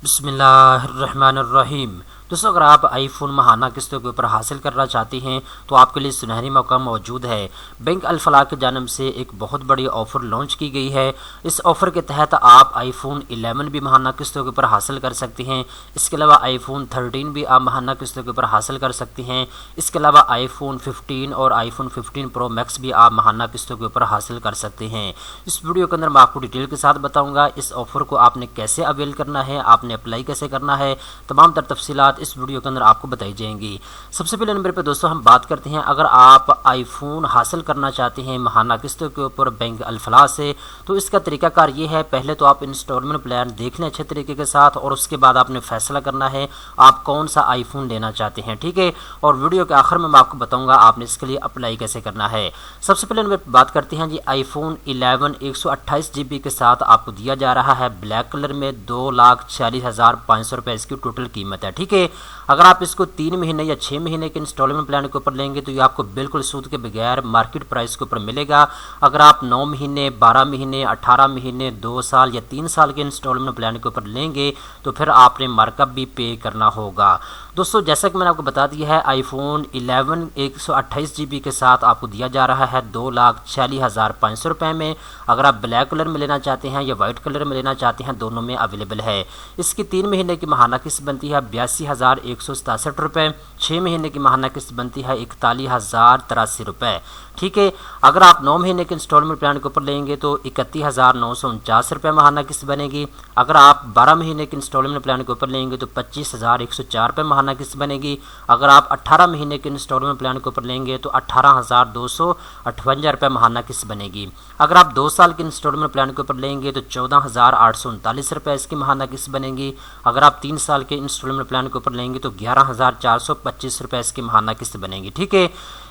बिस्मिल्लाहिर्रहमानिर्रहीम। दोस्तों, अगर आप आईफोन महाना किस्तों के ऊपर हासिल करना चाहते हैं तो आपके लिए सुनहरी मौका मौजूद है। बैंक अल फलाह की जानिब से एक बहुत बड़ी ऑफ़र लॉन्च की गई है। इस ऑफ़र के तहत आप आईफोन 11 भी महाना किस्तों के ऊपर हासिल कर सकते हैं। इसके अलावा आईफोन 13 भी आप महाना किस्तों के ऊपर हासिल कर सकते हैं। इसके अलावा आईफोन 15 और आईफोन 15 प्रो मैक्स भी आप महाना किस्तों के ऊपर हासिल कर सकते हैं। इस वीडियो के अंदर मैं आपको डिटेल के साथ बताऊँगा इस ऑफ़र को आपने कैसे अवेल करना है, आपने अप्लाई कैसे करना है, तमाम तर तफसीलात इस वीडियो के अंदर आपको बताई जाएंगी। सबसे पहले नंबर पे दोस्तों हम बात करते हैं, अगर आप आईफोन हासिल करना चाहते हैं महाना किस्तों के ऊपर बैंक अल फलाह से, तो इसका तरीकाकार ये है, पहले तो आप इंस्टॉलमेंट प्लान देख लें अच्छे तरीके के साथ और उसके बाद आपने फैसला करना है आप कौन सा आईफोन लेना चाहते हैं, ठीक है। और वीडियो के आखिर में मैं आपको बताऊंगा आपने इसके लिए अप्लाई कैसे करना है। सबसे पहले नंबर बात करते हैं जी, आईफोन 11 128 GB के साथ आपको दिया जा रहा है ब्लैक कलर में 2,40,500 रुपये इसकी टोटल कीमत है, ठीक है। अगर आप इसको 3 महीने या 6 महीने के इंस्टॉलमेंट प्लान के ऊपर लेंगे तो ये आपको बिल्कुल सूद के बगैर मार्केट प्राइस के ऊपर मिलेगा। अगर आप 9 महीने, 12 महीने, 18 महीने, 2 साल या 3 साल के इंस्टॉलमेंट प्लान के ऊपर लेंगे तो फिर आपने मार्कअप भी पे करना होगा। दोस्तों, जैसा कि मैंने आपको बता दिया है, आईफोन 11 128 GB के साथ आपको दिया जा रहा है 2,40,500 रुपये में। अगर आप ब्लैक कलर में लेना चाहते हैं या वाइट कलर में लेना चाहते हैं, दोनों में अवेलेबल है। इसकी 3 महीने की महाना किस्त बनती है 82,167 रुपये, 6 महीने की महाना किस्त बनती है 41,083 रुपये, ठीक है। अगर आप 9 महीने के इंस्टॉलमेंट प्लान के ऊपर लेंगे तो 31,949 रुपये महाना किस्त बनेगी। अगर आप 12 महीने के इंस्टॉलमेंट प्लान के ऊपर लेंगे तो 25,104 रुपये महाना किस्त बनेगी। अगर आप 18 महीने के इंस्टॉलमेंट प्लान के ऊपर लेंगे तो 18,258 रुपये महाना किस्त बनेगी। अगर आप 2 साल के इंस्टॉलमेंट प्लान के ऊपर लेंगे तो 14,839 रुपये इसकी महाना किस्त बनेगी। अगर आप 3 साल के इंस्टॉलमेंट प्लान के ऊपर लेंगे तो 11,425 रुपये इसकी महाना किस्त बनेगी, ठीक है।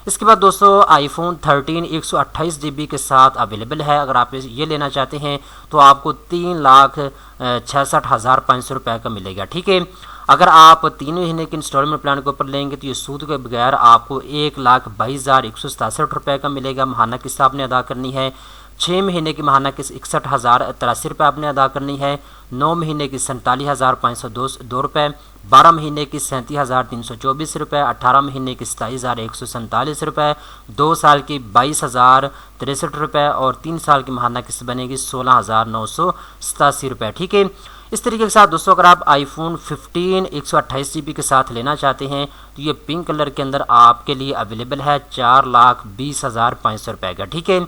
इसके बाद दोस्तों, आईफोन 13 128 GB के साथ अवेलेबल है। अगर आप ये लेना चाहते हैं तो आपको 3,66,500 रुपये का मिलेगा, ठीक है। अगर आप 3 महीने के इंस्टॉलमेंट प्लान के ऊपर लेंगे तो ये सूद के बगैर आपको 1,22,167 रुपये का मिलेगा। महाना किस्त आपने अदा करनी है। 6 महीने की महाना किस्त 61,083 रुपये आपने अदा करनी है। 9 महीने की 47,502 रुपये, 12 महीने की 37,324 रुपये, 18 महीने की 27,147 रुपये, 2 साल की 22,063 रुपये और 3 साल की महाना किस्त बनेगी 16,987 रुपये, ठीक है। इस तरीके के साथ दोस्तों, अगर आप आईफोन 15 128 GB के साथ लेना चाहते हैं तो ये पिंक कलर के अंदर आपके लिए अवेलेबल है 4,20,500 रुपये का, ठीक है।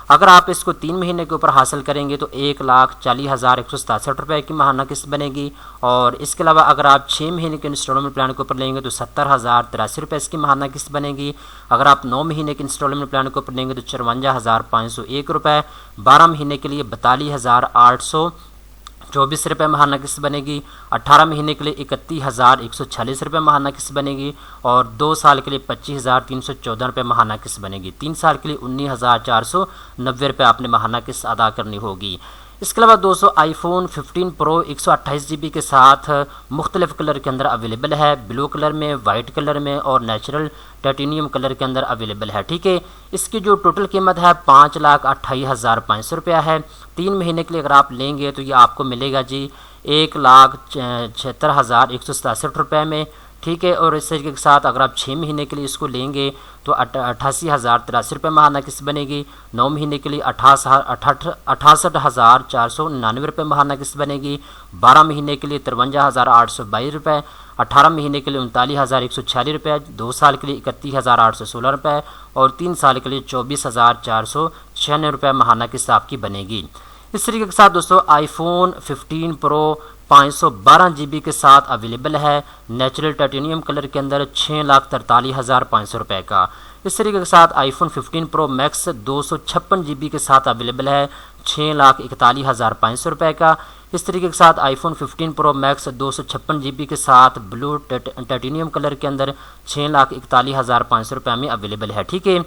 अगर आप इसको 3 महीने के ऊपर हासिल करेंगे तो 1,40,167 रुपये की महाना किस्त बनेगी। और इसके अलावा अगर आप 6 महीने के इंस्टॉलमेंट प्लान के ऊपर लेंगे तो 70,083 रुपये इसकी महाना किस्त बनेगी। अगर आप 9 महीने के इंस्टॉलमेंट प्लान के ऊपर लेंगे तो 54,501 रुपये, 12 महीने के लिए 42,824 रुपये महाना किस्त बनेगी। 18 महीने के लिए 31,146 रुपये महाना किस्त बनेगी और 2 साल के लिए 25,314 रुपये महाना किस्त बनेगी। 3 साल के लिए 19,490 रुपये आपने महाना किस्त अदा करनी होगी। इसके अलावा दोस्तों, आईफोन 15 प्रो 128 GB के साथ मुख्तलिफ कलर के अंदर अवेलेबल है। ब्लू कलर में, वाइट कलर में और नेचुरल टाइटेनियम कलर के अंदर अवेलेबल है, ठीक है। इसकी जो टोटल कीमत है 5,28,500 रुपया है। 3 महीने के लिए अगर आप लेंगे तो ये आपको मिलेगा जी 1,76,167 रुपये में, ठीक है। और इस तरीके के साथ अगर आप 6 महीने के लिए इसको लेंगे तो 88,083 रुपये महाना किस्त बनेगी। 9 महीने के लिए 68,499 रुपये महाना किस्त बनेगी। 12 महीने के लिए 53,822 रुपये, 18 महीने के लिए 39,146 रुपये, 2 साल के लिए 31,816 रुपये और 3 साल के लिए 24,496 रुपये महाना किस्त आपकी बनेगी। इस तरीके के साथ दोस्तों, आईफोन 15 प्रो 512 GB के साथ अवेलेबल है नेचुरल टाइटेनियम कलर के अंदर 6,43,500 रुपये का। इस तरीके के साथ आईफोन 15 प्रो मैक्स 256 GB के साथ अवेलेबल है 6,41,500 रुपये का। इस तरीके के साथ आईफोन 15 प्रो मैक्स 256 GB के साथ ब्लू टाइटेनियम कलर के अंदर 6,41,500 रुपये में अवेलेबल है, ठीक है।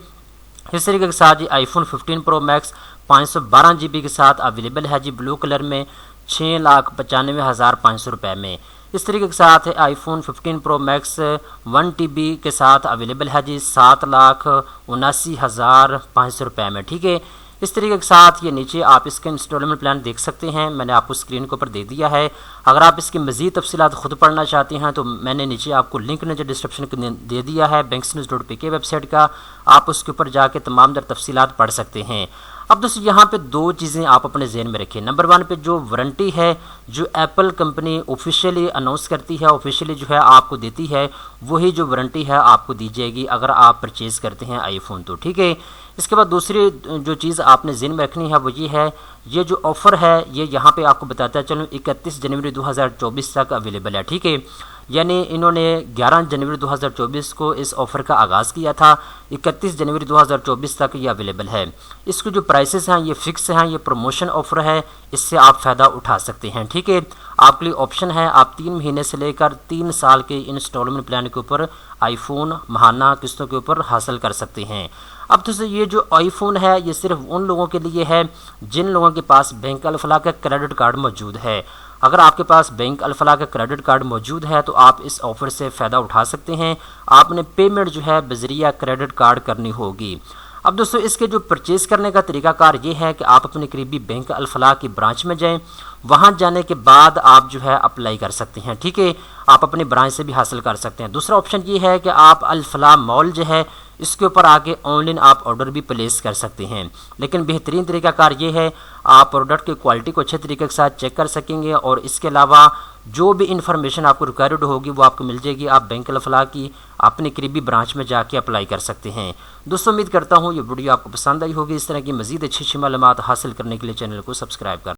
इस तरीके के साथ जी आईफोन 15 प्रो मैक्स 512 GB के साथ अवेलेबल है जी ब्लू कलर में 6,95,500 रुपये में। इस तरीके के साथ आईफोन 15 प्रो मैक्स 1 TB के साथ अवेलेबल है जी 7,79,500 रुपये में, ठीक है। इस तरीके के साथ ये नीचे आप इसका इंस्टॉलमेंट प्लान देख सकते हैं, मैंने आपको स्क्रीन के ऊपर दे दिया है। अगर आप इसकी मज़ीद तफसीलात खुद पढ़ना चाहते हैं तो मैंने नीचे आपको लिंक नीचे डिस्क्रिप्शन में दे दिया है banksnews.pk वेबसाइट का, आप उसके ऊपर जाके तमाम दर तफसीलात पढ़ सकते हैं। अब दोस्तों यहाँ पे दो चीज़ें आप अपने जहन में रखिए। नंबर 1 पे जो वारंटी है जो एप्पल कंपनी ऑफिशियली अनाउंस करती है, ऑफिशियली जो है आपको देती है, वही जो वारंटी है आपको दी जाएगी अगर आप परचेज़ करते हैं आईफोन तो, ठीक है। इसके बाद दूसरी जो चीज़ आपने जहन में रखनी है वो ये है, ये जो ऑफ़र है ये यहाँ पे आपको बताता चलूँ 31 जनवरी 2024 तक अवेलेबल है, ठीक है। यानी इन्होंने 11 जनवरी 2024 को इस ऑफ़र का आगाज़ किया था, 31 जनवरी 2024 तक ये अवेलेबल है। इसके जो प्राइसेस हैं ये फ़िक्स हैं, ये प्रमोशन ऑफ़र है, इससे आप फ़ायदा उठा सकते हैं, ठीक है। आपके लिए ऑप्शन है, आप 3 महीने से लेकर 3 साल के इंस्टॉलमेंट प्लान के ऊपर आईफोन माहाना किस्तों के ऊपर हासिल कर सकते हैं। अब दोस्तों ये जो आईफोन है ये सिर्फ उन लोगों के लिए है जिन लोगों के पास बैंक अल-फलाह का क्रेडिट कार्ड मौजूद है। अगर आपके पास बैंक अल-फलाह का क्रेडिट कार्ड मौजूद है तो आप इस ऑफ़र से फ़ायदा उठा सकते हैं। आपने पेमेंट जो है बज़रिया क्रेडिट कार्ड करनी होगी। अब दोस्तों इसके जो परचेज़ करने का तरीकाकार ये है कि आप अपने करीबी बैंक अल-फलाह की ब्रांच में जाएं, वहां जाने के बाद आप जो है अप्लाई कर सकते हैं, ठीक है। आप अपनी ब्रांच से भी हासिल कर सकते हैं। दूसरा ऑप्शन ये है कि आप अल-फलाह मॉल जो है इसके ऊपर आके ऑनलाइन आप ऑर्डर भी प्लेस कर सकते हैं। लेकिन बेहतरीन तरीकाकार ये है, आप प्रोडक्ट की क्वालिटी को अच्छे तरीके के साथ चेक कर सकेंगे और इसके अलावा जो भी इंफॉर्मेशन आपको रिक्वायर्ड होगी वो आपको मिल जाएगी। आप बैंक अल-फलाह की अपनी करीबी ब्रांच में जाके अप्लाई कर सकते हैं। दोस्तों उम्मीद करता हूँ ये वीडियो आपको पसंद आई होगी। इस तरह की मज़ीद अच्छी मालूमात हासिल करने के लिए चैनल को सब्सक्राइब कर